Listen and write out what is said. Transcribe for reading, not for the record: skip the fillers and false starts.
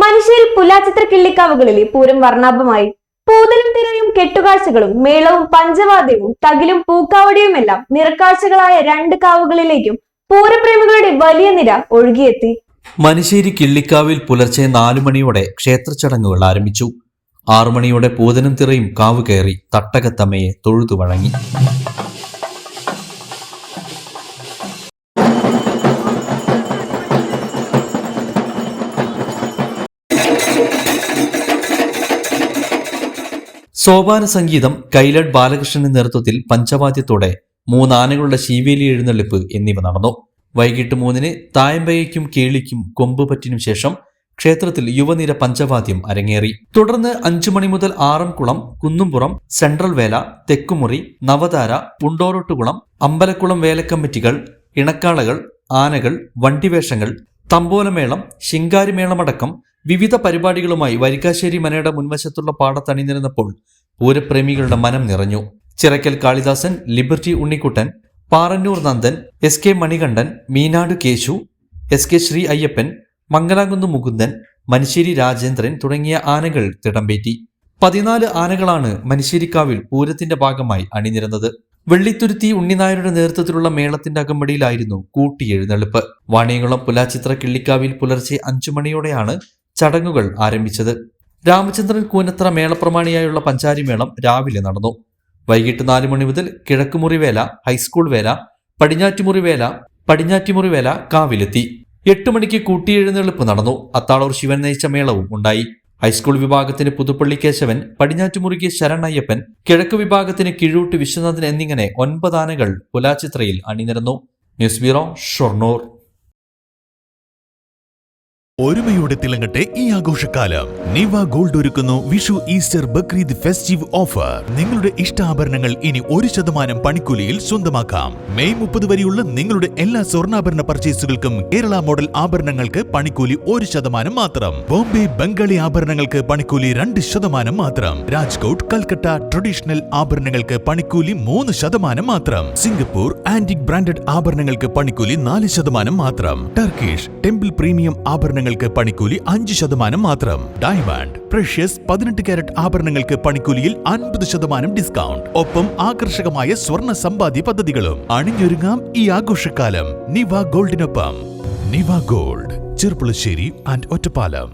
മനുഷ്യരിൽ പുലാച്ചിത്ര കിള്ളിക്കാവുകളിലെ പൂരം വർണ്ണാഭമായി. പൂതലും തിരയും കെട്ടുകാഴ്ചകളും മേളവും പഞ്ചവാദ്യവും തകിലും പൂക്കാവടിയുമെല്ലാം നിറക്കാഴ്ചകളായ രണ്ട് കാവുകളിലേക്കും പൂരപ്രേമികളുടെ വലിയ നിര ഒഴുകിയെത്തി. മനുശ്ശേരി കിള്ളിക്കാവിൽ പുലർച്ചെ 4 മണിയോടെ ക്ഷേത്ര ചടങ്ങുകൾ ആരംഭിച്ചു. 6 മണിയോടെ പൂതനും തിറയും കാവ് കയറി തട്ടകത്തമ്മയെ തൊഴുതു വഴങ്ങി. സോപാന സംഗീതം, കൈലഡ് ബാലകൃഷ്ണന്റെ നേതൃത്വത്തിൽ പഞ്ചവാദ്യത്തോടെ 3 ആനകളുടെ ശീവേലി എഴുന്നള്ളിപ്പ് എന്നിവ നടന്നു. വൈകിട്ട് 3-ന് തായമ്പയ്ക്കും കേളിക്കും കൊമ്പുപറ്റിനും ശേഷം ക്ഷേത്രത്തിൽ യുവനിര പഞ്ചവാദ്യം അരങ്ങേറി. തുടർന്ന് 5 മണി മുതൽ ആറന്കുളം, കുന്നുംപുറം, സെൻട്രൽ വേല, തെക്കുമുറി, നവതാര, പുണ്ടോറോട്ടുകുളം, അമ്പലക്കുളം വേലക്കമ്മിറ്റികൾ, ഇണക്കാളകൾ, ആനകൾ, വണ്ടിവേഷങ്ങൾ, തമ്പോലമേളം, ശിങ്കാരിമേളമടക്കം വിവിധ പരിപാടികളുമായി വരിക്കാശ്ശേരി മനയുടെ മുൻവശത്തുള്ള പാടത്തണിനിരന്നപ്പോൾ പൂരപ്രേമികളുടെ മനം നിറഞ്ഞു. Chirakkal Kalidasan, liberty Unnikuttan, Parannur Nandan, SK Manikandan, Meenad Keshu, SK Shri Ayyappan, Mangalakunnu Mukundan, Manusseri Rajendran തുടങ്ങിയ ആനകൾ തിടമ്പേറ്റി. 14 ആനകളാണ് മനുശ്ശേരിക്കാവിൽ പൂരത്തിന്റെ ഭാഗമായി അണിനിരന്നത്. വെള്ളിത്തുരുത്തി ഉണ്ണിനായരുടെ നേതൃത്വത്തിലുള്ള മേളത്തിന്റെ അകമ്പടിയിലായിരുന്നു കൂട്ടിയെഴുന്നള്ളിപ്പ്. വാണിയംകുളം പുലാച്ചിത്ര കിള്ളിക്കാവിൽ പുലർച്ചെ 5 മണിയോടെയാണ് ചടങ്ങുകൾ ആരംഭിച്ചത്. രാമചന്ദ്രൻ കൂനത്ര മേളപ്രമാണിയായുള്ള പഞ്ചാരിമേളം രാവിലെ നടന്നു. വൈകിട്ട് 4 മണി മുതൽ കിഴക്കുമുറിവേല, ഹൈസ്കൂൾ വേല, പടിഞ്ഞാറ്റിമുറി വേല കാവിലെത്തി. 8 മണിക്ക് കൂട്ടിയെഴുന്നള്ളിപ്പ് നടന്നു. അത്താളൂർ ശിവൻ നയിച്ച മേളവും ഉണ്ടായി. ഹൈസ്കൂൾ വിഭാഗത്തിന് പുതുപ്പള്ളി കേശവൻ, പടിഞ്ഞാറ്റുമുറിക്ക് ശരൺ അയ്യപ്പൻ, കിഴക്ക് വിഭാഗത്തിന് കിഴൂട്ട് വിശ്വനാഥൻ എന്നിങ്ങനെ 9 ആനകൾ പുലാച്ചിത്രയിൽ അണിനിരന്നു. News bureau, Shoranur. ഒരുമയോടെ തിളങ്ങട്ടെ ഈ ആഘോഷക്കാലം. നിവ ഗോൾഡ് ഒരുക്കുന്നു Vishu, Easter, Bakrid festive offer. നിങ്ങളുടെ ഇഷ്ടാഭരണങ്ങൾ ഇനി 1% പണിക്കൂലിയിൽ സ്വന്തമാക്കാം. മെയ് 30 വരെയുള്ള നിങ്ങളുടെ എല്ലാ സ്വർണ്ണാഭരണ പർച്ചേസുകൾക്കും കേരള മോഡൽ ആഭരണങ്ങൾക്ക് പണിക്കൂലി 1% മാത്രം. ബോംബെ ബംഗാളി ആഭരണങ്ങൾക്ക് പണിക്കൂലി 2% മാത്രം. രാജ്കോട്ട്, കൽക്കട്ട ട്രഡീഷണൽ ആഭരണങ്ങൾക്ക് പണിക്കൂലി 3% മാത്രം. സിംഗപ്പൂർ ആന്റിക് ബ്രാൻഡഡ് ആഭരണങ്ങൾക്ക് പണിക്കൂലി 4% മാത്രം. ടർക്കിഷ് ടെമ്പിൾ പ്രീമിയം ആഭരണങ്ങൾ പണിക്കൂലി 5% മാത്രം. ഡയമണ്ട്, പ്രഷ്യസ് 18 കാരറ്റ് ആഭരണങ്ങൾക്ക് പണിക്കൂലിയിൽ 50% ഡിസ്കൗണ്ട്. ഒപ്പം ആകർഷകമായ സ്വർണ്ണ സമ്പാദ്യ പദ്ധതികളും. അണിഞ്ഞൊരുങ്ങാം ഈ ആഘോഷക്കാലം നിവ ഗോൾഡിനൊപ്പം. നിവ ഗോൾഡ്, ചെർപ്പുളശ്ശേരി ആൻഡ് ഒറ്റപ്പാലം.